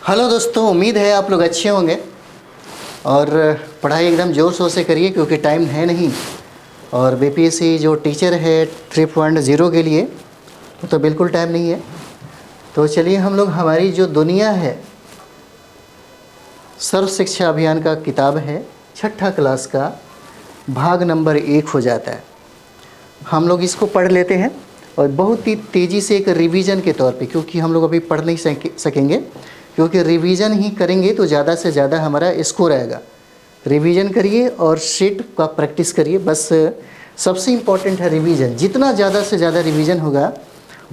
Hello दोस्तों, उम्मीद है आप लोग अच्छे होंगे और पढ़ाई एकदम ज़ोर शोर से करिए क्योंकि टाइम है नहीं। और बीपीएससी जो टीचर है 3.0 के लिए तो बिल्कुल टाइम नहीं है। तो चलिए हम लोग हमारी जो दुनिया है सर्व शिक्षा अभियान का किताब है, छठा क्लास का भाग नंबर 1 हो जाता है। हम लोग इसको पढ़ लेते हैं और बहुत ही तेज़ी से एक रिवीजन के तौर पे, क्योंकि हम लोग अभी पढ़ नहीं सकेंगे क्योंकि रिवीजन ही करेंगे तो ज़्यादा से ज़्यादा हमारा स्कोर आएगा। रिवीजन करिए और शीट का प्रैक्टिस करिए, बस सबसे इम्पॉर्टेंट है रिवीजन। जितना ज़्यादा से ज़्यादा रिवीजन होगा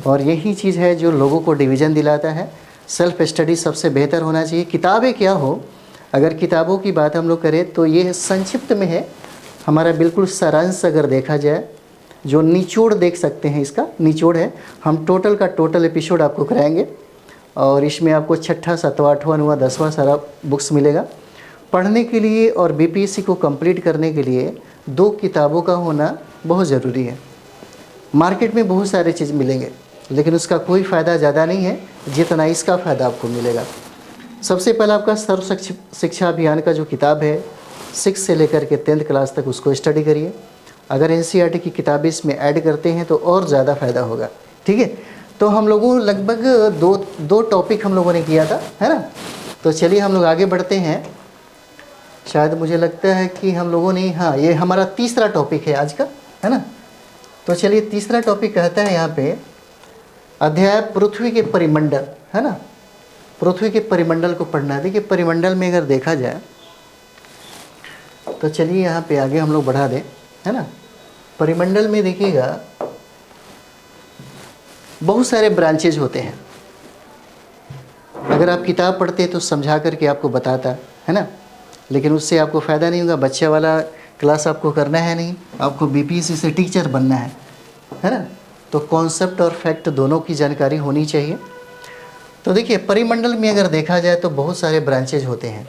और यही चीज़ है जो लोगों को डिवीज़न दिलाता है। सेल्फ स्टडी सबसे बेहतर होना चाहिए। किताबें क्या हो, अगर किताबों की बात हम लोग करें तो ये संक्षिप्त में है हमारा, बिल्कुल सारांश अगर देखा जाए, जो निचोड़ देख सकते हैं, इसका निचोड़ है। हम टोटल का टोटल एपिसोड आपको कराएंगे और इसमें आपको छठा, सातवां, आठवां, नौवां, 10वां सारा बुक्स मिलेगा। पढ़ने के लिए और बीपीएससी को कंप्लीट करने के लिए 2 किताबों का होना बहुत ज़रूरी है। मार्केट में बहुत सारे चीज़ मिलेंगे लेकिन उसका कोई फ़ायदा ज़्यादा नहीं है जितना इसका फ़ायदा आपको मिलेगा। सबसे पहला आपका सर्व शिक्षा अभियान का जो किताब है 6 से लेकर के 10th क्लास तक, उसको स्टडी करिए। अगर एनसीईआरटी की किताबें इसमें ऐड करते हैं तो और ज़्यादा फ़ायदा होगा। ठीक है, तो हम लोगों लगभग दो टॉपिक हम लोगों ने किया था, है ना। तो चलिए हम लोग आगे बढ़ते हैं। शायद मुझे लगता है कि हम लोगों ने, हाँ, ये हमारा तीसरा टॉपिक है आज का, है ना। तो चलिए तीसरा टॉपिक कहता है यहाँ पे अध्याय पृथ्वी के परिमंडल, है ना। पृथ्वी के परिमंडल को पढ़ना है। देखिए परिमंडल में अगर देखा जाए तो चलिए यहाँ पे आगे हम लोग बढ़ा दें, है ना। परिमंडल में देखिएगा बहुत सारे ब्रांचेज होते हैं। अगर आप किताब पढ़ते तो समझा करके आपको बताता, है ना, लेकिन उससे आपको फ़ायदा नहीं होगा। बच्चा वाला क्लास आपको करना है नहीं, आपको बीपीएससी से टीचर बनना है ना। तो कॉन्सेप्ट और फैक्ट दोनों की जानकारी होनी चाहिए। तो देखिए परिमंडल में अगर देखा जाए तो बहुत सारे ब्रांचेज होते हैं,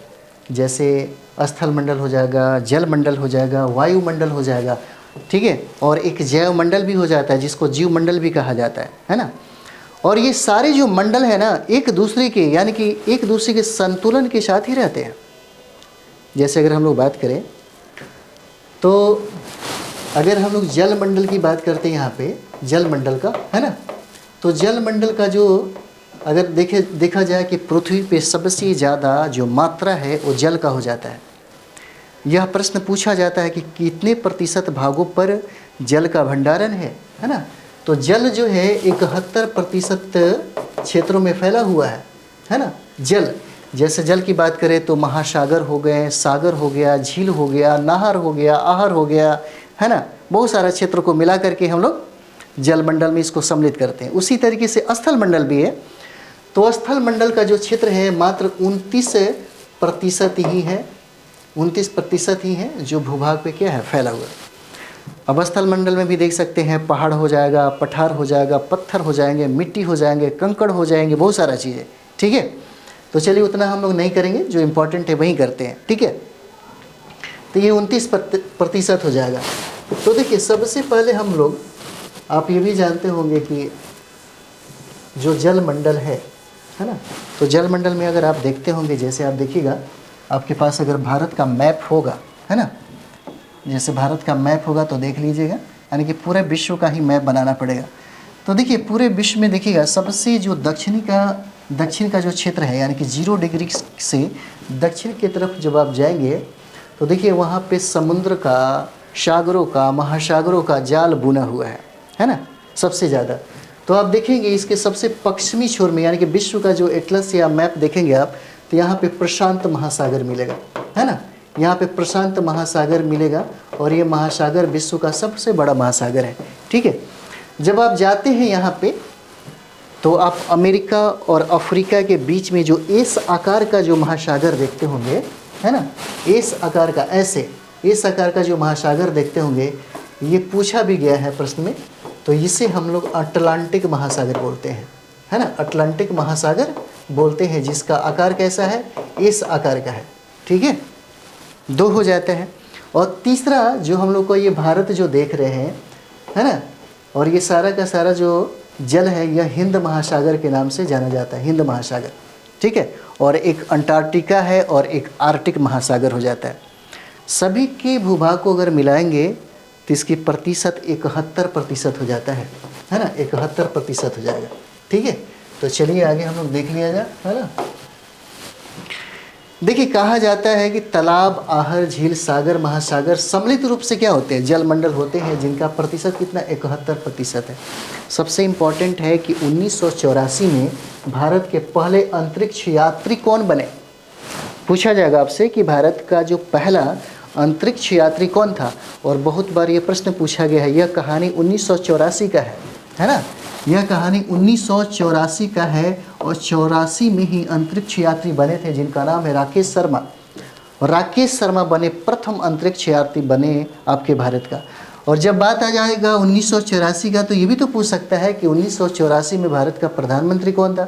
जैसे स्थल मंडल हो जाएगा, जल मंडल हो जाएगा, वायुमंडल हो जाएगा, ठीक है, और एक जैव मंडल भी हो जाता है जिसको जीव मंडल भी कहा जाता है ना। और ये सारे जो मंडल है ना एक दूसरे के, यानी कि एक दूसरे के संतुलन के साथ ही रहते हैं। जैसे अगर हम लोग बात करें तो अगर हम लोग जल मंडल की बात करते हैं यहाँ पे, जल मंडल का, है ना, तो जल मंडल का जो अगर देखा जाए कि पृथ्वी पे सबसे ज़्यादा जो मात्रा है वो जल का हो जाता है। यह प्रश्न पूछा जाता है कि कितने प्रतिशत भागों पर जल का भंडारण है ना। तो जल जो है 71% क्षेत्रों में फैला हुआ है ना। जल, जैसे जल की बात करें तो महासागर हो गए, सागर हो गया, झील हो गया, नहर हो गया, आहर हो गया, है ना। बहुत सारा क्षेत्र को मिला करके हम लोग जल मंडल में इसको सम्मिलित करते हैं। उसी तरीके से स्थल मंडल भी है। तो स्थल मंडल का जो क्षेत्र है मात्र 29% ही है, 29% ही है जो भूभाग पे क्या है, फैला हुआ। अब स्थल मंडल में भी देख सकते हैं पहाड़ हो जाएगा, पठार हो जाएगा, पत्थर हो जाएंगे, मिट्टी हो जाएंगे, कंकड़ हो जाएंगे, बहुत सारा चीज़ें। ठीक है, तो चलिए उतना हम लोग नहीं करेंगे, जो इम्पोर्टेंट है वही करते हैं। ठीक है, तो ये 29% हो जाएगा। तो देखिए सबसे पहले हम लोग, आप ये भी जानते होंगे कि जो जल मंडल है ना, तो जल मंडल में अगर आप देखते होंगे, जैसे आप देखिएगा आपके पास अगर भारत का मैप होगा, है ना, जैसे भारत का मैप होगा तो देख लीजिएगा, यानी कि पूरे विश्व का ही मैप बनाना पड़ेगा। तो देखिए पूरे विश्व में देखिएगा सबसे जो दक्षिण का जो क्षेत्र है, यानी कि 0 डिग्री से दक्षिण की तरफ जब आप जाएंगे तो देखिए वहाँ पे समुद्र का, सागरों का, महासागरों का जाल बुना हुआ है ना, सबसे ज़्यादा। तो आप देखेंगे इसके सबसे पश्चिमी छोर में, यानी कि विश्व का जो एटलस या मैप देखेंगे आप, तो यहाँ पे प्रशांत महासागर मिलेगा, है ना। यहाँ पे प्रशांत महासागर मिलेगा और ये महासागर विश्व का सबसे बड़ा महासागर है। ठीक है, जब आप जाते हैं यहाँ पे तो आप अमेरिका और अफ्रीका के बीच में जो एस आकार का जो महासागर देखते होंगे, है ना, एस आकार का, ऐसे एस आकार का जो महासागर देखते होंगे, ये पूछा भी गया है प्रश्न में। तो इसे हम लोग अटलांटिक महासागर बोलते हैं, है ना, अटलांटिक महासागर बोलते हैं, जिसका आकार कैसा है, इस आकार का है। ठीक है, 2 हो जाते हैं। और तीसरा जो हम लोग को ये भारत जो देख रहे हैं, है ना, और ये सारा का सारा जो जल है यह हिंद महासागर के नाम से जाना जाता है, हिंद महासागर। ठीक है, और एक अंटार्कटिका है और एक आर्कटिक महासागर हो जाता है। सभी के भूभाग को अगर मिलाएंगे तो इसकी प्रतिशत 71% हो जाता है ना, 71% हो जाएगा। ठीक है, तो चलिए आगे हम लोग देख लिया जाए, है ना। देखिए कहा जाता है कि तालाब, आहर, झील, सागर, महासागर सम्मिलित रूप से क्या होते हैं, जलमंडल होते हैं, जिनका प्रतिशत कितना 71% है। सबसे इम्पॉर्टेंट है कि 1984 में भारत के पहले अंतरिक्ष यात्री कौन बने। पूछा जाएगा आपसे कि भारत का जो पहला अंतरिक्ष यात्री कौन था, और बहुत बार ये प्रश्न पूछा गया है। यह कहानी 1984 का है ना, यह कहानी 1984 का है, और 84 में ही अंतरिक्ष यात्री बने थे जिनका नाम है राकेश शर्मा। राकेश शर्मा बने प्रथम अंतरिक्ष यात्री बने आपके भारत का। और जब बात आ जाएगा 1984 का, तो ये भी तो पूछ सकता है कि 1984 में भारत का प्रधानमंत्री कौन था।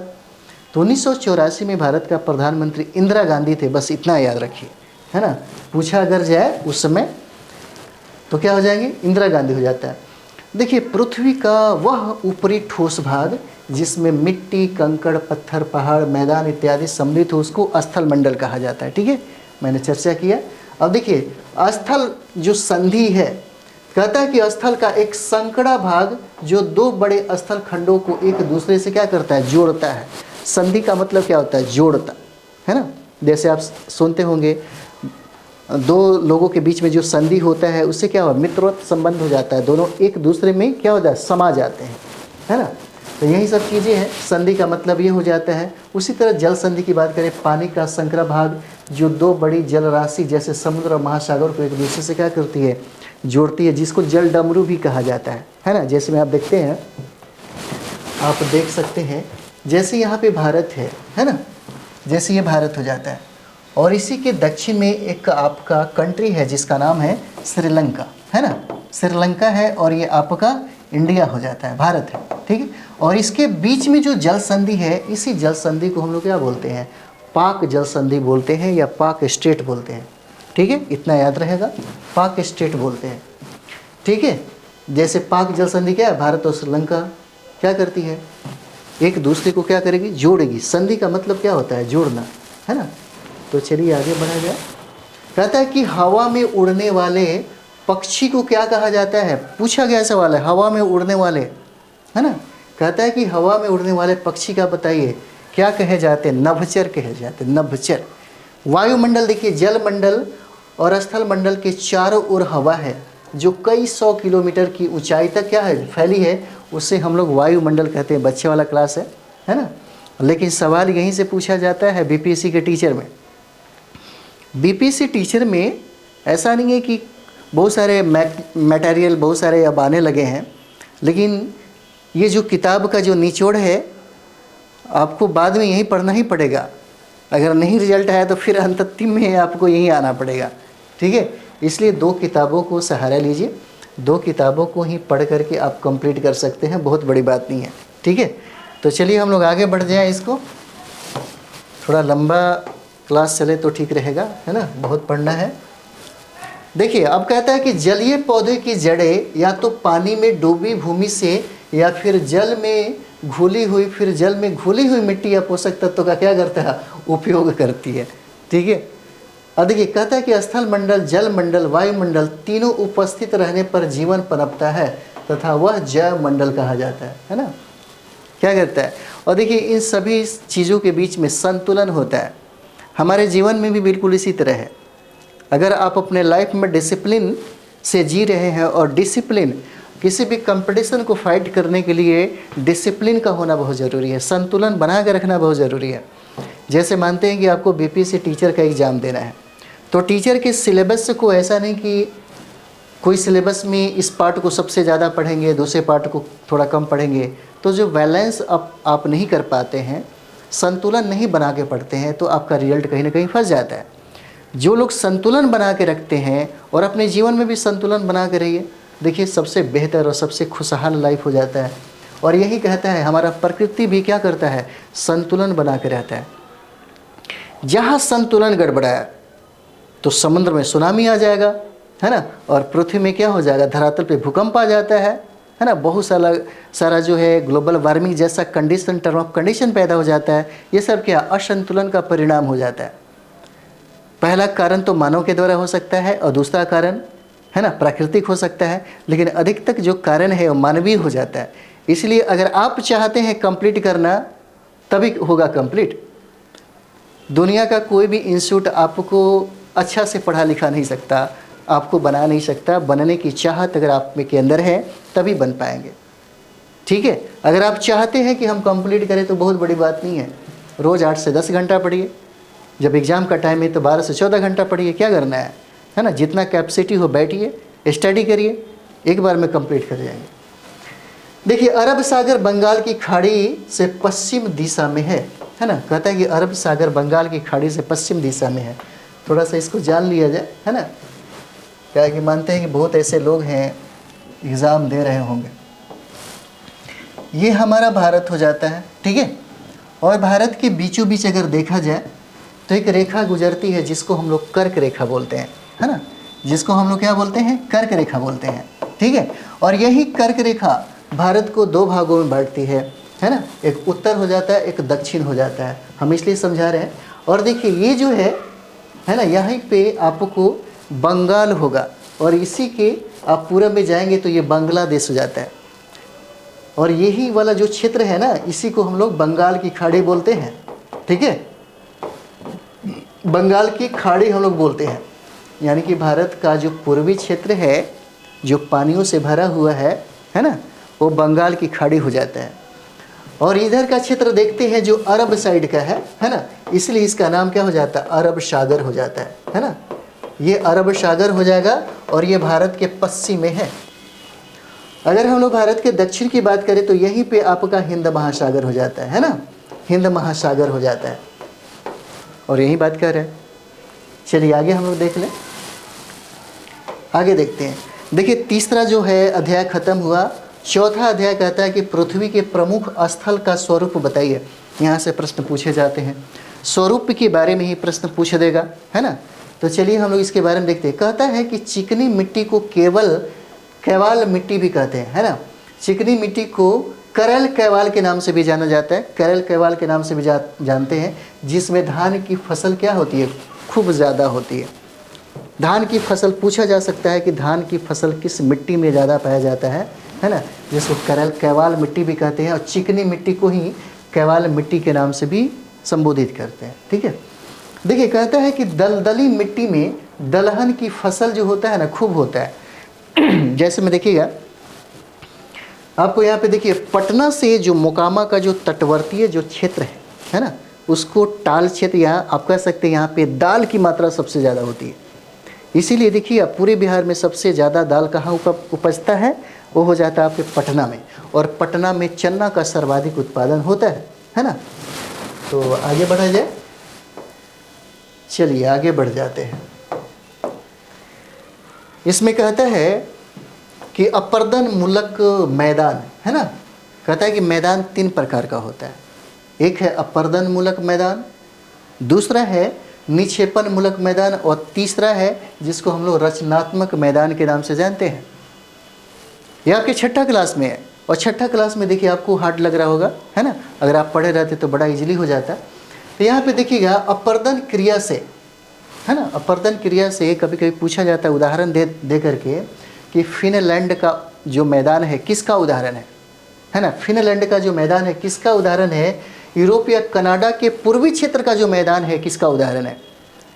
तो 1984 में भारत का प्रधानमंत्री इंदिरा गांधी थे, बस इतना याद रखिए, है ना। पूछा अगर जाए उस समय तो क्या हो जाएंगे, इंदिरा गांधी हो जाता है। देखिए पृथ्वी का वह ऊपरी ठोस भाग जिसमें मिट्टी, कंकड़, पत्थर, पहाड़, मैदान इत्यादि सम्मिलित हो, उसको स्थल मंडल कहा जाता है। ठीक है, मैंने चर्चा किया। अब देखिए स्थल जो संधि है, कहता है कि स्थल का एक संकड़ा भाग जो दो बड़े स्थल खंडों को एक दूसरे से क्या करता है, जोड़ता है। संधि का मतलब क्या होता है, जोड़ता, है ना। जैसे आप सुनते होंगे दो लोगों के बीच में जो संधि होता है उससे क्या हुआ, मित्रवत संबंध हो जाता है, दोनों एक दूसरे में क्या हो जाता है, समा जाते हैं, है ना। तो यही सब चीज़ें हैं, संधि का मतलब ये हो जाता है। उसी तरह जल संधि की बात करें, पानी का संकरा भाग जो दो बड़ी जल राशि जैसे समुद्र और महासागर को एक दूसरे से क्या करती है, जोड़ती है, जिसको जल डमरू भी कहा जाता है ना। जैसे में आप देखते हैं, आप देख सकते हैं जैसे यहाँ पे भारत है ना, जैसे ये भारत हो जाता है, और इसी के दक्षिण में एक आपका कंट्री है जिसका नाम है श्रीलंका, है ना। श्रीलंका है और ये आपका इंडिया हो जाता है, भारत है, ठीक है। और इसके बीच में जो जल संधि है, इसी जल संधि को हम लोग क्या बोलते हैं, पाक जल संधि बोलते हैं या पाक स्टेट बोलते हैं। ठीक है, इतना याद रहेगा, पाक स्टेट बोलते हैं। ठीक है, जैसे पाक जल संधि क्या है, भारत और श्रीलंका क्या करती है, एक दूसरे को क्या करेगी, जोड़ेगी। संधि का मतलब क्या होता है, जोड़ना, है ना। तो चलिए आगे बढ़ा जाए। कहता है कि हवा में उड़ने वाले पक्षी को क्या कहा जाता है, पूछा गया सवाल है, हवा में उड़ने वाले, है ना। कहता है कि हवा में उड़ने वाले पक्षी का बताइए क्या कहे जाते हैं, नभचर कहे जाते हैं, नभचर। वायुमंडल देखिए, जल मंडल और स्थल मंडल के चारों ओर हवा है जो कई 100 किलोमीटर की ऊंचाई तक क्या है, फैली है, उसे हम लोग वायुमंडल कहते हैं। बच्चे वाला क्लास है ना। लेकिन सवाल यहीं से पूछा जाता है बीपीएससी के टीचर में। बीपीएससी टीचर में ऐसा नहीं है कि बहुत सारे मटेरियल बहुत सारे अब आने लगे हैं, लेकिन ये जो किताब का जो निचोड़ है आपको बाद में यहीं पढ़ना ही पड़ेगा। अगर नहीं रिजल्ट आया तो फिर अंतिम में आपको यहीं आना पड़ेगा। ठीक है, इसलिए दो किताबों को सहारा लीजिए, दो किताबों को ही पढ़ करके आप कंप्लीट कर सकते हैं, बहुत बड़ी बात नहीं है। ठीक है, तो चलिए हम लोग आगे बढ़ जाएं। इसको थोड़ा लंबा क्लास चले तो ठीक रहेगा, है ना, बहुत पढ़ना है। देखिए अब कहता है कि जलीय पौधे की जड़ें या तो पानी में डूबी भूमि से या फिर जल में घुली हुई मिट्टी या पोषक तत्वों का क्या करता है, उपयोग करती है। ठीक है, अब देखिए कहता है कि स्थल मंडल, जल मंडल, वायुमंडल तीनों उपस्थित रहने पर जीवन पनपता है तथा वह जैव मंडल कहा जाता है ना। क्या करता है, और देखिए इन सभी चीज़ों के बीच में संतुलन होता है। हमारे जीवन में भी बिल्कुल इसी तरह है। अगर आप अपने लाइफ में डिसिप्लिन से जी रहे हैं, और डिसिप्लिन किसी भी कंपटीशन को फाइट करने के लिए डिसिप्लिन का होना बहुत ज़रूरी है, संतुलन बना के रखना बहुत ज़रूरी है। जैसे मानते हैं कि आपको बीपीएससी टीचर का एग्ज़ाम देना है, तो टीचर के सिलेबस को ऐसा नहीं कि कोई सिलेबस में इस पार्ट को सबसे ज़्यादा पढ़ेंगे, दूसरे पार्ट को थोड़ा कम पढ़ेंगे, तो जो बैलेंस आप नहीं कर पाते हैं, संतुलन नहीं बना के पढ़ते हैं, तो आपका रिजल्ट कहीं ना कहीं फंस जाता है। जो लोग संतुलन बना के रखते हैं और अपने जीवन में भी संतुलन बना के रहिए, देखिए सबसे बेहतर और सबसे खुशहाल लाइफ हो जाता है। और यही कहता है हमारा प्रकृति भी क्या करता है, संतुलन बना के रहता है। जहाँ संतुलन गड़बड़ाया तो समुद्र में सुनामी आ जाएगा, है ना, और पृथ्वी में क्या हो जाएगा, धरातल पे भूकंप आ जाता है है ना, बहुत सारा जो है ग्लोबल वार्मिंग जैसा कंडीशन, टर्म ऑफ कंडीशन पैदा हो जाता है। ये सब क्या असंतुलन का परिणाम हो जाता है। पहला कारण तो मानव के द्वारा हो सकता है और दूसरा कारण है ना प्राकृतिक हो सकता है, लेकिन अधिकतर जो कारण है वो मानवीय हो जाता है। इसलिए अगर आप चाहते हैं कंप्लीट करना तभी होगा कंप्लीट। दुनिया का कोई भी इंस्टीट्यूट आपको अच्छा से पढ़ा लिखा नहीं सकता, आपको बना नहीं सकता। बनने की चाहत अगर आप में के अंदर है तभी बन पाएंगे। ठीक है, अगर आप चाहते हैं कि हम कंप्लीट करें तो बहुत बड़ी बात नहीं है, रोज़ 8 से 10 घंटा पढ़िए। जब एग्ज़ाम का टाइम है तो 12 से 14 घंटा पढ़िए, क्या करना है ना। जितना कैपेसिटी हो बैठिए, स्टडी करिए, एक बार में कंप्लीट कर जाएंगे। देखिए, अरब सागर बंगाल की खाड़ी से पश्चिम दिशा में है ना। कहता है कि अरब सागर बंगाल की खाड़ी से पश्चिम दिशा में है। थोड़ा सा इसको जान लिया जाए, है ना। क्या कि मानते हैं कि बहुत ऐसे लोग हैं एग्ज़ाम दे रहे होंगे। ये हमारा भारत हो जाता है, ठीक है। और भारत के बीचों बीच अगर देखा जाए तो एक रेखा गुजरती है जिसको हम लोग कर्क रेखा बोलते हैं, है ना। जिसको हम लोग क्या बोलते हैं, कर्क रेखा बोलते हैं, ठीक है। और यही कर्क रेखा भारत को 2 भागों में बांटती है ना। एक उत्तर हो जाता है, एक दक्षिण हो जाता है। हम इसलिए समझा रहे हैं। और देखिए ये जो है ना, यहीं पे आपको बंगाल होगा और इसी के आप पूरब में जाएंगे तो ये बांग्लादेश हो जाता है। और यही वाला जो क्षेत्र है ना, इसी को हम लोग बंगाल की खाड़ी बोलते हैं, ठीक है। बंगाल की खाड़ी हम लोग बोलते हैं। यानी कि भारत का जो पूर्वी क्षेत्र है जो पानियों से भरा हुआ है ना, वो बंगाल की खाड़ी हो जाता है। और इधर का क्षेत्र देखते हैं जो अरब साइड का है ना, इसलिए इसका नाम क्या हो जाता है, अरब सागर हो जाता है ना। ये अरब सागर हो जाएगा और ये भारत के पश्चिम में है। अगर हम लोग भारत के दक्षिण की बात करें तो यहीं पे आपका हिंद महासागर हो जाता है ना, हिंद महासागर हो जाता है। और यही बात कर रहे हैं। चलिए आगे हम लोग देख लें, आगे देखते हैं। देखिए तीसरा जो है अध्याय खत्म हुआ। चौथा अध्याय कहता है कि पृथ्वी के प्रमुख स्थल का स्वरूप बताइए। यहाँ से प्रश्न पूछे जाते हैं, स्वरूप के बारे में ही प्रश्न पूछ देगा, है ना। तो चलिए हम लोग इसके बारे में देखते हैं। कहता है कि चिकनी मिट्टी को कैवाल मिट्टी भी कहते हैं, है ना। चिकनी मिट्टी को करल कैवाल के नाम से भी जाना जाता है, करल कैवाल के नाम से भी जानते हैं, जिसमें धान की फसल क्या होती है, खूब ज़्यादा होती है। धान की फसल पूछा जा सकता है कि धान की फसल किस मिट्टी में ज़्यादा पाया जाता है ना, जिसको करल कैवाल मिट्टी भी कहते हैं। और चिकनी मिट्टी को ही कैवाल मिट्टी के नाम से भी संबोधित करते हैं, ठीक है। देखिए कहता है कि दलदली मिट्टी में दलहन की फसल जो होता है ना, खूब होता है। जैसे में देखिएगा आपको यहाँ पे देखिए, पटना से जो मोकामा का जो तटवर्तीय जो क्षेत्र है ना, उसको टाल क्षेत्र, यहाँ आप कह सकते हैं यहाँ पे दाल की मात्रा सबसे ज़्यादा होती है। इसीलिए देखिए आप पूरे बिहार में सबसे ज़्यादा दाल कहाँ उपजता है, वो हो जाता है आपके पटना में। और पटना में चन्ना का सर्वाधिक उत्पादन होता है ना। तो आगे बढ़ा जाए, चलिए आगे बढ़ जाते हैं। इसमें कहता है कि अपर्दन मूलक मैदान, है ना। कहता है कि मैदान 3 प्रकार का होता है। एक है अपर्दन मूलक मैदान, दूसरा है निक्षेपण मूलक मैदान, और तीसरा है जिसको हम लोग रचनात्मक मैदान के नाम से जानते हैं। यह आपके 6ठा क्लास में है। और 6ठा क्लास में देखिए आपको हार्ड लग रहा होगा, है ना। अगर आप पढ़े रहते तो बड़ा इजीली हो जाता। तो यहाँ पे देखिएगा अपर्दन क्रिया से, है ना, अपर्दन क्रिया से कभी कभी पूछा जाता है उदाहरण दे करके कि फिनलैंड का जो मैदान है किसका उदाहरण है ना। फिनलैंड का जो मैदान है किसका उदाहरण है, यूरोप या कनाडा के पूर्वी क्षेत्र का जो मैदान है किसका उदाहरण है।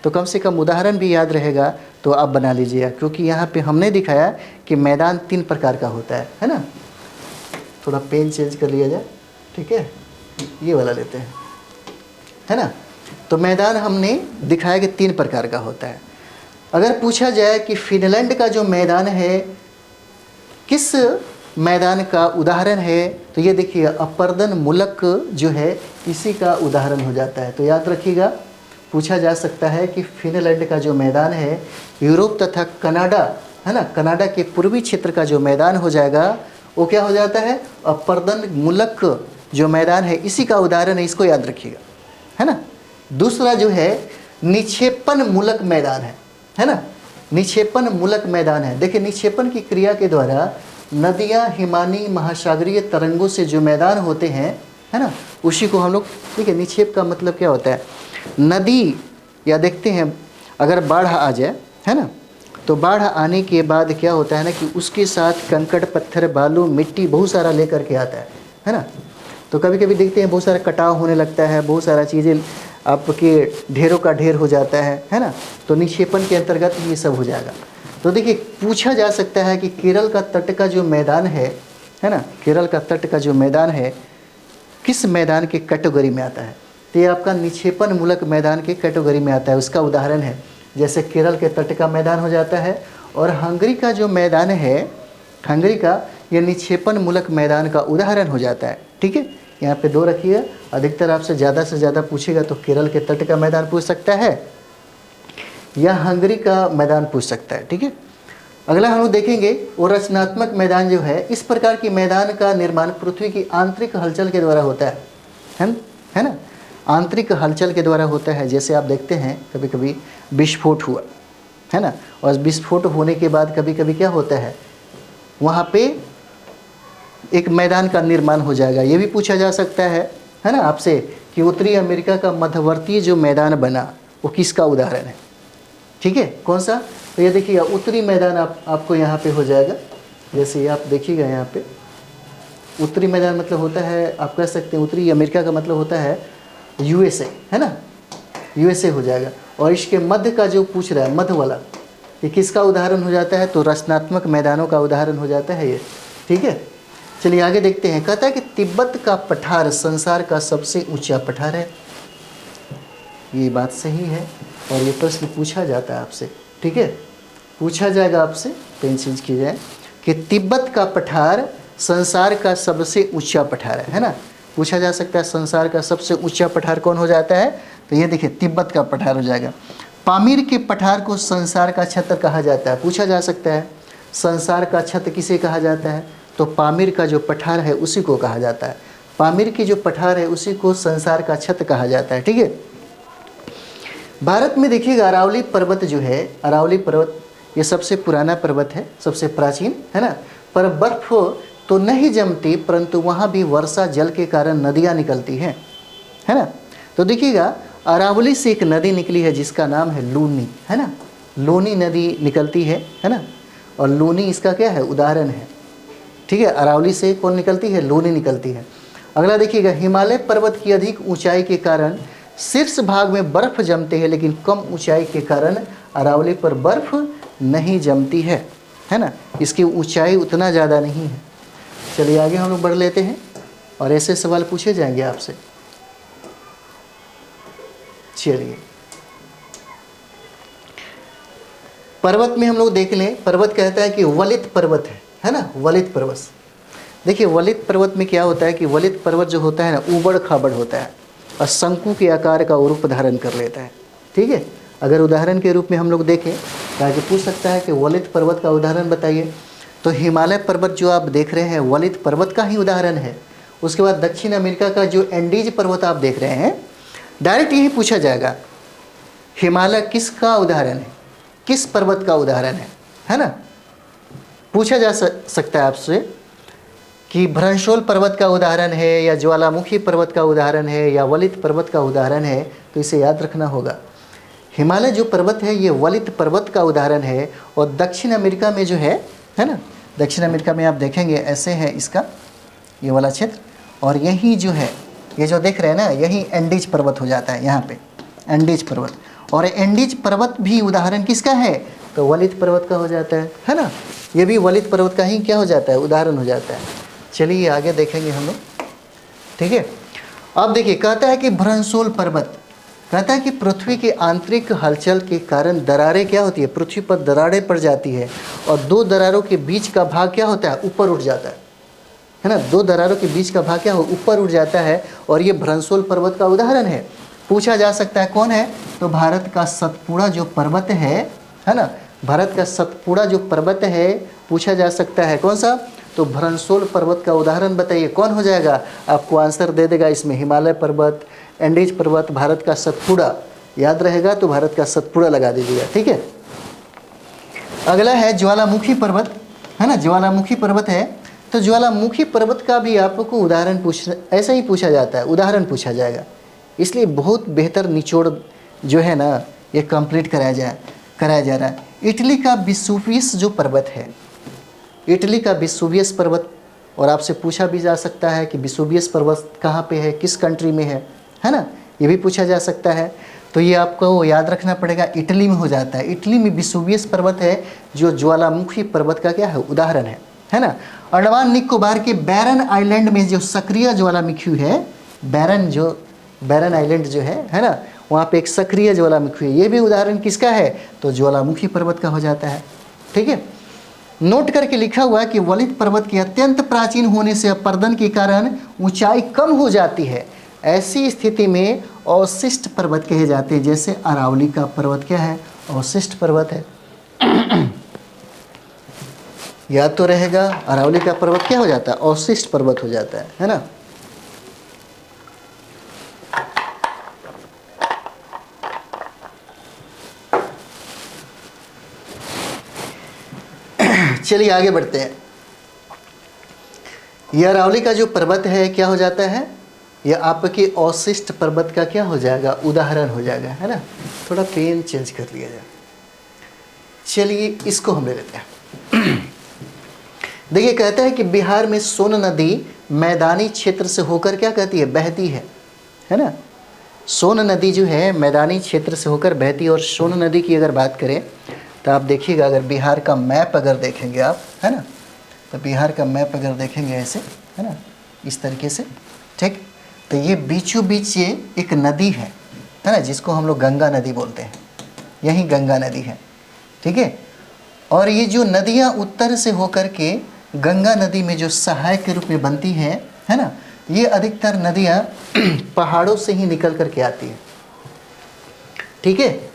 तो कम से कम उदाहरण भी याद रहेगा तो आप बना लीजिएगा, क्योंकि यहाँ पे हमने दिखाया कि मैदान 3 प्रकार का होता है ना। थोड़ा पेन चेंज कर लिया जाए, ठीक है, ये वाला लेते हैं, है ना। तो मैदान हमने दिखाया कि 3 प्रकार का होता है। अगर पूछा जाए कि फिनलैंड का जो मैदान है किस मैदान का उदाहरण है, तो ये देखिए अपर्दन मूलक जो है इसी का उदाहरण हो जाता है। तो याद रखिएगा, पूछा जा सकता है कि फिनलैंड का जो मैदान है यूरोप तथा कनाडा, है ना, कनाडा के पूर्वी क्षेत्र का जो मैदान हो जाएगा वो क्या हो जाता है, अपर्दन मूलक जो मैदान है इसी का उदाहरण है, इसको याद रखिएगा, है ना। दूसरा जो है निक्षेपण मूलक मैदान है ना, निक्षेपण मूलक मैदान है। देखिए निक्षेपण की क्रिया के द्वारा नदियाँ हिमानी महासागरीय तरंगों से जो मैदान होते हैं, है ना, उसी को हम लोग, ठीक है, निक्षेप का मतलब क्या होता है, नदी, या देखते हैं अगर बाढ़ आ जाए, है ना, तो बाढ़ आने के बाद क्या होता है ना कि उसके साथ कंकड़ पत्थर बालू मिट्टी बहुत सारा लेकर के आता है ना। तो कभी कभी देखते हैं बहुत सारा कटाव होने लगता है, बहुत सारा चीज़ें आपके ढेरों का ढेर हो जाता है ना। तो निक्षेपण के अंतर्गत ये सब हो जाएगा। तो देखिए पूछा जा सकता है कि केरल का तट का जो मैदान है ना, केरल का तट का जो मैदान है किस मैदान के कैटेगरी में आता है। तो ये आपका निक्षेपण मूलक मैदान के कैटेगरी में आता है। उसका उदाहरण है जैसे केरल के तट का मैदान हो जाता है, और हंगरी का जो मैदान है, हंगरी का ये निक्षेपण मूलक मैदान का उदाहरण हो जाता है। ठीक है, यहाँ पे 2 रखिएगा। अधिकतर आपसे ज़्यादा पूछेगा तो केरल के तट का मैदान पूछ सकता है या हंगरी का मैदान पूछ सकता है। ठीक है, अगला हम लोग देखेंगे वो रचनात्मक मैदान जो है, इस प्रकार की मैदान का निर्माण पृथ्वी की आंतरिक हलचल के द्वारा होता है ना, आंतरिक हलचल के द्वारा होता है। जैसे आप देखते हैं कभी कभी विस्फोट हुआ, है ना, और विस्फोट होने के बाद कभी कभी क्या होता है, वहाँ पे एक मैदान का निर्माण हो जाएगा। ये भी पूछा जा सकता है ना आपसे कि उत्तरी अमेरिका का मध्यवर्ती जो मैदान बना वो किसका उदाहरण है। ठीक है, कौन सा, तो ये देखिएगा उत्तरी मैदान आपको यहाँ पे हो जाएगा। जैसे ये आप देखिएगा यहाँ पे उत्तरी मैदान मतलब होता है, आप कह सकते हैं उत्तरी अमेरिका का मतलब होता है USA, है ना, USA हो जाएगा। और इसके मध्य का जो पूछ रहा है, मध्य वाला, ये किसका उदाहरण हो जाता है, तो रचनात्मक मैदानों का उदाहरण हो जाता है ये। ठीक है, चलिए आगे देखते हैं। कहता है कि तिब्बत का पठार संसार का सबसे ऊंचा पठार है। ये बात सही है और ये प्रश्न पूछा जाता है आपसे। ठीक है, पूछा जाएगा आपसे, पेन चेंज की जाए कि तिब्बत का पठार संसार का सबसे ऊंचा पठार है ना। पूछा जा सकता है संसार का सबसे ऊंचा पठार कौन हो जाता है, तो ये देखिए तिब्बत का पठार हो जाएगा। पामीर के पठार को संसार का छत्र कहा जाता है। पूछा जा सकता है संसार का छत्र किसे कहा जाता है, तो पामीर का जो पठार है उसी को कहा जाता है। पामीर की जो पठार है उसी को संसार का छत्र कहा जाता है। ठीक है, भारत में देखिएगा अरावली पर्वत जो है, अरावली पर्वत ये सबसे पुराना पर्वत है, सबसे प्राचीन, है ना, पर बर्फ तो नहीं जमती, परंतु वहाँ भी वर्षा जल के कारण नदियाँ निकलती हैं, है ना। तो देखिएगा अरावली से एक नदी निकली है जिसका नाम है लूनी, है ना, लूनी नदी निकलती है ना, और लूनी इसका क्या है, उदाहरण है। ठीक है, अरावली से कौन निकलती है, लूनी निकलती है। अगला देखिएगा हिमालय पर्वत की अधिक ऊंचाई के कारण शीर्ष भाग में बर्फ जमते हैं, लेकिन कम ऊंचाई के कारण अरावली पर बर्फ नहीं जमती है ना, इसकी ऊंचाई उतना ज़्यादा नहीं है। चलिए आगे हम लोग बढ़ लेते हैं और ऐसे सवाल पूछे जाएंगे आपसे। चलिए पर्वत में हम लोग देख लें। पर्वत कहता है कि वलित पर्वत है ना, वलित पर्वत। देखिए वलित पर्वत में क्या होता है कि वलित पर्वत जो होता है ना, ऊबड़ खाबड़ होता है और शंकु के आकार का रूप धारण कर लेता है। ठीक है, अगर उदाहरण के रूप में हम लोग देखें तो आगे पूछ सकता है कि वलित पर्वत का उदाहरण बताइए। तो हिमालय पर्वत जो आप देख रहे हैं वलित पर्वत का ही उदाहरण है। उसके बाद दक्षिण अमेरिका का जो एंडीज पर्वत आप देख रहे हैं, डायरेक्ट यही पूछा जाएगा हिमालय किसका उदाहरण है, किस पर्वत का उदाहरण है ना। पूछा जा सकता है आपसे कि भ्रंशोल पर्वत का उदाहरण है या ज्वालामुखी पर्वत का उदाहरण है या वलित पर्वत का उदाहरण है, तो इसे याद रखना होगा। हिमालय जो पर्वत है ये वलित पर्वत का उदाहरण है। और दक्षिण अमेरिका में जो है ना, दक्षिण अमेरिका में आप देखेंगे ऐसे है इसका ये वाला क्षेत्र, और यही जो है ये जो देख रहे हैं ना, यही एंडीज पर्वत हो जाता है, यहाँ पे एंडीज पर्वत। और एंडीज पर्वत भी उदाहरण किसका है, तो वलित पर्वत का हो जाता है ना। ये भी वलित पर्वत का ही क्या हो जाता है, उदाहरण हो जाता है। चलिए आगे देखेंगे हम लोग। ठीक है, अब देखिए कहता है कि भ्रंशोल पर्वत, कहता है कि पृथ्वी के आंतरिक हलचल के कारण दरारें क्या होती है, पृथ्वी पर दरारें पड़ जाती है और 2 दरारों के बीच का भाग क्या होता है, ऊपर उठ जाता है ना। 2 दरारों के बीच का भाग क्या हो, ऊपर उठ जाता है, और ये भ्रंशोल पर्वत का उदाहरण है। पूछा जा सकता है कौन है, तो भारत का सतपुड़ा जो पर्वत है ना, भारत का सतपुड़ा जो पर्वत है, पूछा जा सकता है कौन सा, तो भ्रंशोल पर्वत का उदाहरण बताइए कौन हो जाएगा। आपको आंसर दे देगा इसमें हिमालय पर्वत, एंडीज पर्वत, भारत का सतपुड़ा। याद रहेगा तो भारत का सतपुड़ा लगा दीजिएगा। ठीक है, अगला है ज्वालामुखी पर्वत। है ना, ज्वालामुखी पर्वत है, तो ज्वालामुखी पर्वत का भी आपको उदाहरण ऐसा ही पूछा जाता है, उदाहरण पूछा जाएगा। इसलिए बहुत बेहतर निचोड़ जो है ना ये कंप्लीट कराया जा रहा है। इटली का विसुवियस जो पर्वत है, इटली का विसुवियस पर्वत, और आपसे पूछा भी जा सकता है कि विसुवियस पर्वत कहाँ पे है, किस कंट्री में है ना, ये भी पूछा जा सकता है। तो ये आपको याद रखना पड़ेगा, इटली में हो जाता है। इटली में विसुवियस पर्वत है जो ज्वालामुखी पर्वत का क्या है, उदाहरण है ना। अंडमान निकोबार के बैरन आइलैंड में जो सक्रिय ज्वालामुखी है, बैरन आइलैंड जो है ना, वहाँ पे एक सक्रिय ज्वालामुखी है, ये भी उदाहरण किसका है, तो ज्वालामुखी पर्वत का हो जाता है। ठीक है, नोट करके लिखा हुआ है कि वलित पर्वत के अत्यंत प्राचीन होने से अपरदन के कारण ऊंचाई कम हो जाती है। ऐसी स्थिति में अवशिष्ट पर्वत कहे जाते हैं। जैसे अरावली का पर्वत क्या है, अवशिष्ट पर्वत है। याद तो रहेगा, अरावली का पर्वत क्या हो जाता है, अवशिष्ट पर्वत हो जाता है ना। चलिए आगे बढ़ते हैं। यह अरावली का जो पर्वत है क्या हो जाता है, यह आपके अवशिष्ट पर्वत का क्या हो जाएगा, उदाहरण हो जाएगा, है ना। थोड़ा पेन चेंज कर लिया जाए। चलिए इसको हम ले लेते हैं। देखिए कहता है कि बिहार में सोन नदी मैदानी क्षेत्र से होकर क्या कहती है, बहती है ना। सोन नदी जो है मैदानी क्षेत्र से होकर बहती है। और सोन नदी की अगर बात करें तो आप देखिएगा, अगर बिहार का मैप अगर देखेंगे आप, है ना, तो बिहार का मैप अगर देखेंगे ऐसे, है ना, इस तरीके से, ठीक, तो ये बीचों बीच ये एक नदी है ना, जिसको हम लोग गंगा नदी बोलते हैं। यही गंगा नदी है, ठीक है। और ये जो नदियाँ उत्तर से होकर के गंगा नदी में जो सहायक के रूप में बनती है ना, ये अधिकतर नदियाँ पहाड़ों से ही निकल करके आती है, ठीक है।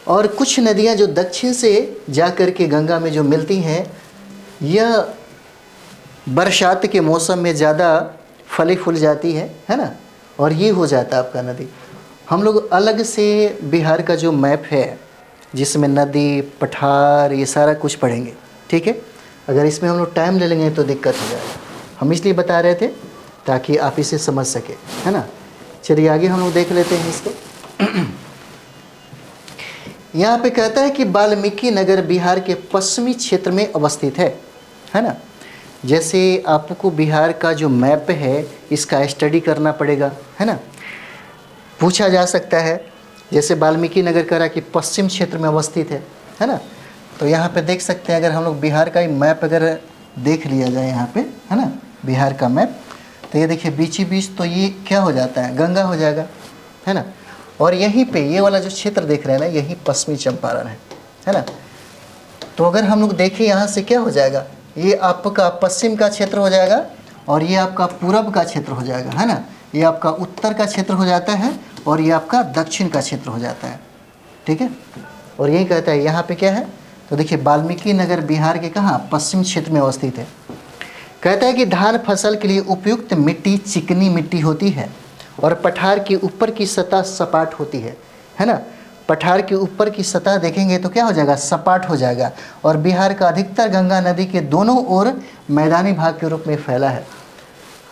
और कुछ नदियाँ जो दक्षिण से जा कर के गंगा में जो मिलती हैं, यह बरसात के मौसम में ज़्यादा फली फूल जाती है ना, और ये हो जाता है आपका नदी। हम लोग अलग से बिहार का जो मैप है जिसमें नदी, पठार, ये सारा कुछ पढ़ेंगे, ठीक है। अगर इसमें हम लोग टाइम ले लेंगे तो दिक्कत हो जाएगा। हम इसलिए बता रहे थे ताकि आप इसे समझ सके, है ना। चलिए आगे हम लोग देख लेते हैं इसको। यहाँ पे कहता है कि वाल्मीकि नगर बिहार के पश्चिमी क्षेत्र में अवस्थित है ना। जैसे आपको बिहार का जो मैप है इसका स्टडी करना पड़ेगा, है ना। पूछा जा सकता है, जैसे वाल्मीकि नगर कह रहा है कि पश्चिम क्षेत्र में अवस्थित है ना। तो यहाँ पे देख सकते हैं, अगर हम लोग बिहार का मैप अगर देख लिया जाए यहाँ पे, है ना, बिहार का मैप, तो ये देखिए बीची बीच, तो ये क्या हो जाता है, गंगा हो जाएगा, है ना। और यहीं पे ये वाला जो क्षेत्र देख रहे हैं ना, यही पश्चिमी चंपारण है ना। तो अगर हम लोग देखें यहाँ से क्या हो जाएगा, ये आपका पश्चिम का क्षेत्र हो जाएगा और ये आपका पूरब का क्षेत्र हो जाएगा, है ना। ये आपका उत्तर का क्षेत्र हो जाता है और ये आपका दक्षिण का क्षेत्र हो जाता है, ठीक है। और यही कहता है यहाँ पे क्या है, तो देखिए वाल्मीकि नगर बिहार के कहाँ, पश्चिम क्षेत्र में अवस्थित है। कहता है कि धान फसल के लिए उपयुक्त मिट्टी चिकनी मिट्टी होती है और पठार के ऊपर की सतह सपाट होती है ना। पठार के ऊपर की सतह देखेंगे तो क्या हो जाएगा, सपाट हो जाएगा। और बिहार का अधिकतर गंगा नदी के दोनों ओर मैदानी भाग के रूप में फैला है।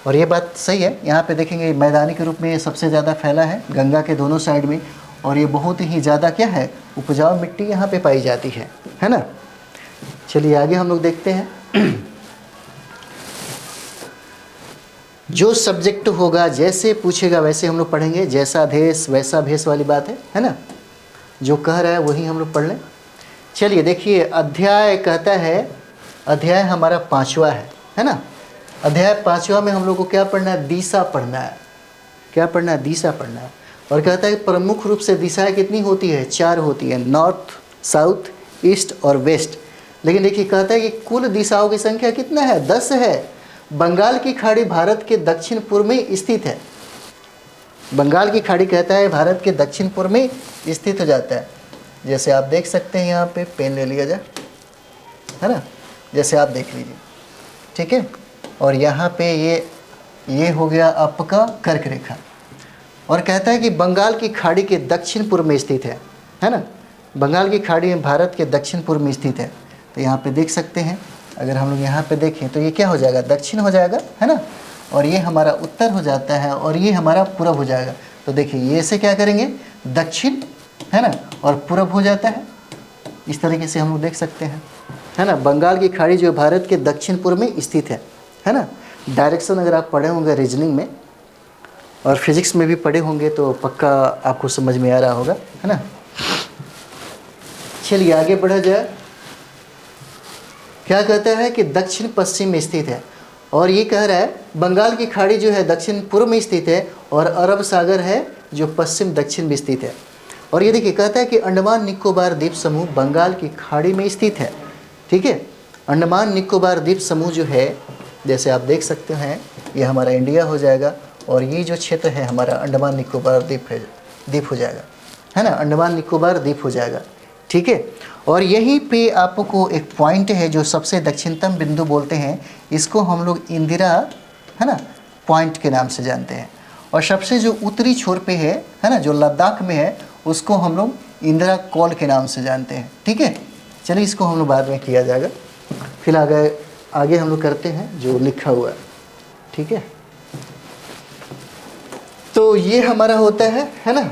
और ये बात सही है, यहाँ पे देखेंगे मैदानी के रूप में सबसे ज़्यादा फैला है गंगा के दोनों साइड में। और ये बहुत ही ज़्यादा क्या है, उपजाऊ मिट्टी यहाँ पे पाई जाती है ना। चलिए आगे हम लोग देखते हैं। जो सब्जेक्ट होगा, जैसे पूछेगा वैसे हम लोग पढ़ेंगे, जैसा देश वैसा भेष वाली बात है ना। जो कह रहा है वही हम लोग पढ़ लें। चलिए देखिए, अध्याय कहता है, अध्याय हमारा 5वां है ना। अध्याय 5वां में हम लोग को क्या पढ़ना है, दिशा पढ़ना है। क्या पढ़ना है, दिशा पढ़ना है। और कहता है प्रमुख रूप से दिशाएं कितनी होती है, 4 होती है, नॉर्थ, साउथ, ईस्ट और वेस्ट। लेकिन देखिए कहता है कि कुल दिशाओं की संख्या कितना है, 10 है। बंगाल की खाड़ी भारत के दक्षिण पूर्व में स्थित है। बंगाल की खाड़ी कहता है भारत के दक्षिण पूर्व में स्थित हो जाता है। जैसे आप देख सकते हैं, यहाँ पे पेन ले लिया जाए, है ना, जैसे आप देख लीजिए, ठीक है। और यहाँ पे ये हो गया आपका कर्क रेखा। और कहता है कि बंगाल की खाड़ी के दक्षिण पूर्व में स्थित है ना। बंगाल की खाड़ी में भारत के दक्षिण पूर्व में स्थित है। तो यहाँ पे देख सकते हैं अगर हम लोग यहाँ पे देखें तो ये क्या हो जाएगा, दक्षिण हो जाएगा, है ना, और ये हमारा उत्तर हो जाता है, और ये हमारा पूरब हो जाएगा। तो देखिए ये से क्या करेंगे, दक्षिण, है ना, और पूरब हो जाता है। इस तरीके से हम लोग देख सकते हैं, है ना। बंगाल की खाड़ी जो भारत के दक्षिण पूर्व में स्थित है ना। डायरेक्शन अगर आप पढ़े होंगे रीजनिंग में और फिजिक्स में भी पढ़े होंगे तो पक्का आपको समझ में आ रहा होगा, है ना। चलिए आगे बढ़ा जाए। क्या कहता है कि दक्षिण पश्चिम में स्थित है, और ये कह रहा है बंगाल की खाड़ी जो है दक्षिण पूर्व में स्थित है, और अरब सागर है जो पश्चिम दक्षिण में स्थित है। और ये देखिए कहता है कि अंडमान निकोबार द्वीप समूह बंगाल की खाड़ी में स्थित है। ठीक है, अंडमान निकोबार द्वीप समूह जो है, जैसे आप देख सकते हैं, ये हमारा इंडिया हो जाएगा, और ये जो क्षेत्र है हमारा अंडमान निकोबार द्वीप हो जाएगा, है ना, अंडमान निकोबार द्वीप हो जाएगा। ठीक है, और यहीं पे आपको एक पॉइंट है जो सबसे दक्षिणतम बिंदु बोलते हैं, इसको हम लोग इंदिरा, है ना, पॉइंट के नाम से जानते हैं। और सबसे जो उत्तरी छोर पे है ना, जो लद्दाख में है, उसको हम लोग इंदिरा कॉल के नाम से जानते हैं। ठीक है, चलिए इसको हम लोग बाद में किया जाएगा, फिलहाल आगे हम लोग करते हैं जो लिखा हुआ है। ठीक है, तो ये हमारा होता है ना।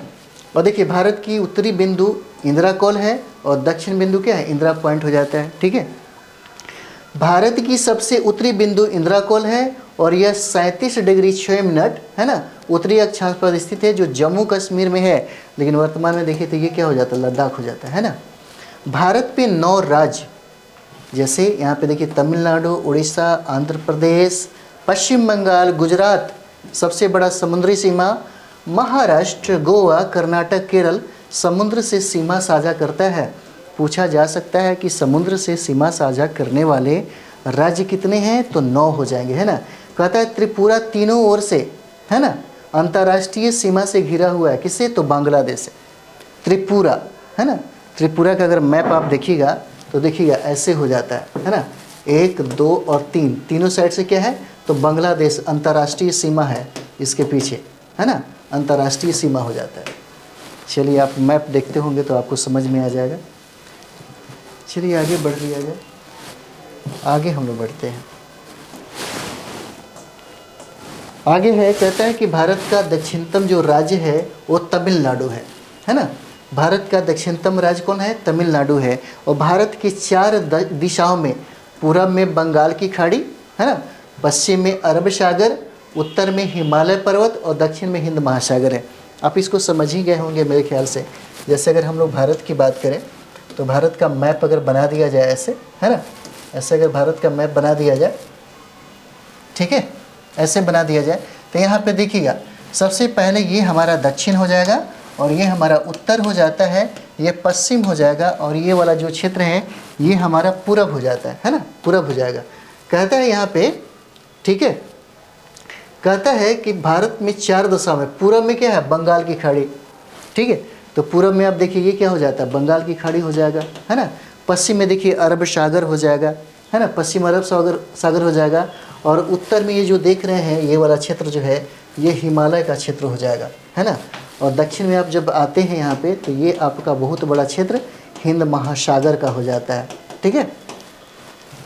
और देखिए भारत की उत्तरी बिंदु इंदिरा कॉल है, और दक्षिण बिंदु क्या है, इंदिरा पॉइंट हो जाता है। ठीक है, भारत की सबसे उत्तरी बिंदु इंदिरा कॉल है, और यह 37 डिग्री 6 मिनट, है ना, उत्तरी अक्षांश पर स्थित है, जो जम्मू कश्मीर में है। लेकिन वर्तमान में देखिए तो ये क्या हो जाता है, लद्दाख हो जाता है ना। भारत पे 9 राज्य, जैसे यहाँ पे देखिए तमिलनाडु, उड़ीसा, आंध्र प्रदेश, पश्चिम बंगाल, गुजरात, सबसे बड़ा समुद्री सीमा, महाराष्ट्र, गोवा, कर्नाटक, केरल समुद्र से सीमा साझा करता है। पूछा जा सकता है कि समुद्र से सीमा साझा करने वाले राज्य कितने हैं, तो 9 हो जाएंगे, है ना। कहता है त्रिपुरा तीनों ओर से, है ना, अंतर्राष्ट्रीय सीमा से घिरा हुआ है। किससे, तो बांग्लादेश से। त्रिपुरा, है ना, त्रिपुरा का अगर मैप आप देखिएगा तो देखिएगा ऐसे हो जाता है ना, 1, 2 और 3, तीनों साइड से क्या है, तो बांग्लादेश अंतर्राष्ट्रीय सीमा है इसके पीछे, है ना, अंतर्राष्ट्रीय सीमा हो जाता है। चलिए आप मैप देखते होंगे तो आपको समझ में आ जाएगा। चलिए आगे बढ़ लिया जाए, आगे हम लोग बढ़ते हैं। आगे है, कहता है कि भारत का दक्षिणतम जो राज्य है वो तमिलनाडु है ना। भारत का दक्षिणतम राज्य कौन है, तमिलनाडु है। और भारत की 4 दिशाओं में, पूरब में बंगाल की खाड़ी, है ना, पश्चिम में अरब सागर, उत्तर में हिमालय पर्वत, और दक्षिण में हिंद महासागर है। आप इसको समझ ही गए होंगे मेरे ख्याल से। जैसे अगर हम लोग भारत की बात करें तो भारत का मैप अगर बना दिया जाए ऐसे, है ना, ऐसे अगर भारत का मैप बना दिया जाए, ठीक है, ऐसे बना दिया जाए, तो यहाँ पे देखिएगा सबसे पहले ये हमारा दक्षिण हो जाएगा, और ये हमारा उत्तर हो जाता है, ये पश्चिम हो जाएगा, और ये वाला जो क्षेत्र है ये हमारा पूरब हो जाता है ना, पूरब हो जाएगा। कहता है यहाँ पे, ठीक है, कहता है कि भारत में 4 दिशा में, पूरब में क्या है, बंगाल की खाड़ी, ठीक है, तो पूरब में आप देखिए ये क्या हो जाता है, बंगाल की खाड़ी हो जाएगा, है ना। पश्चिम में देखिए अरब सागर हो जाएगा, है ना, पश्चिम अरब सागर हो जाएगा, और उत्तर में ये जो देख रहे हैं ये वाला क्षेत्र जो है ये हिमालय का क्षेत्र हो जाएगा, है ना। और दक्षिण में आप जब आते हैं यहाँ पे तो ये आपका बहुत बड़ा क्षेत्र हिंद महासागर का हो जाता है। ठीक है,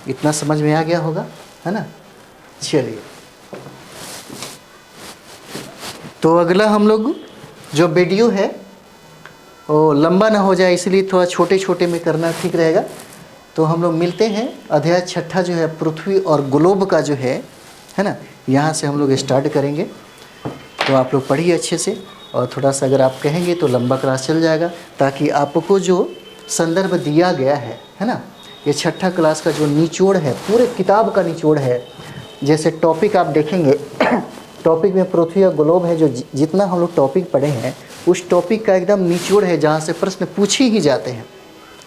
इतना समझ में आ गया होगा, है ना। चलिए, तो अगला हम लोग जो वीडियो है वो लंबा ना हो जाए इसलिए थोड़ा छोटे छोटे में करना ठीक रहेगा। तो हम लोग मिलते हैं अध्याय 6 जो है पृथ्वी और ग्लोब का जो है ना, यहाँ से हम लोग स्टार्ट करेंगे। तो आप लोग पढ़िए अच्छे से, और थोड़ा सा अगर आप कहेंगे तो लंबा क्लास चल जाएगा, ताकि आपको जो संदर्भ दिया गया है ना, ये 6 क्लास का जो निचोड़ है, पूरे किताब का निचोड़ है। जैसे टॉपिक आप देखेंगे टॉपिक में पृथ्वी और ग्लोब है, जो जितना हम लोग टॉपिक पढ़े हैं उस टॉपिक का एकदम निचोड़ है, जहाँ से प्रश्न पूछे ही जाते हैं,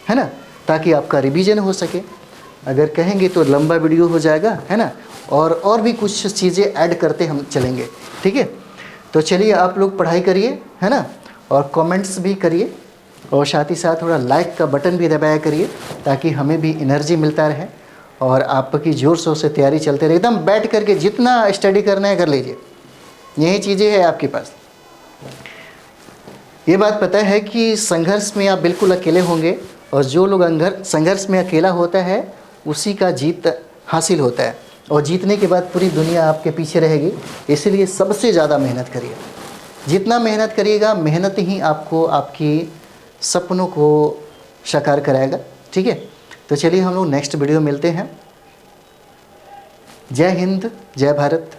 है ना, ताकि आपका रिवीजन हो सके। अगर कहेंगे तो लंबा वीडियो हो जाएगा, है ना, और भी कुछ चीज़ें ऐड करते हम चलेंगे। ठीक है, तो चलिए आप लोग पढ़ाई करिए, है ना, और कमेंट्स भी करिए, और साथ ही साथ थोड़ा लाइक का बटन भी दबाया करिए, ताकि हमें भी एनर्जी मिलता रहे और आपकी ज़ोर शोर से तैयारी चलते रहे। एकदम बैठ करके जितना स्टडी करना है कर लीजिए, यही चीज़ें हैं आपके पास। ये बात पता है कि संघर्ष में आप बिल्कुल अकेले होंगे, और जो लोग संघर्ष में अकेला होता है उसी का जीत हासिल होता है और जीतने के बाद पूरी दुनिया आपके पीछे रहेगी। इसलिए सबसे ज़्यादा मेहनत करिए। जितना मेहनत करिएगा, मेहनत ही आपको आपकी सपनों को साकार कराएगा। ठीक है, तो चलिए हम लोग नेक्स्ट वीडियो मिलते हैं। जय हिंद, जय भारत।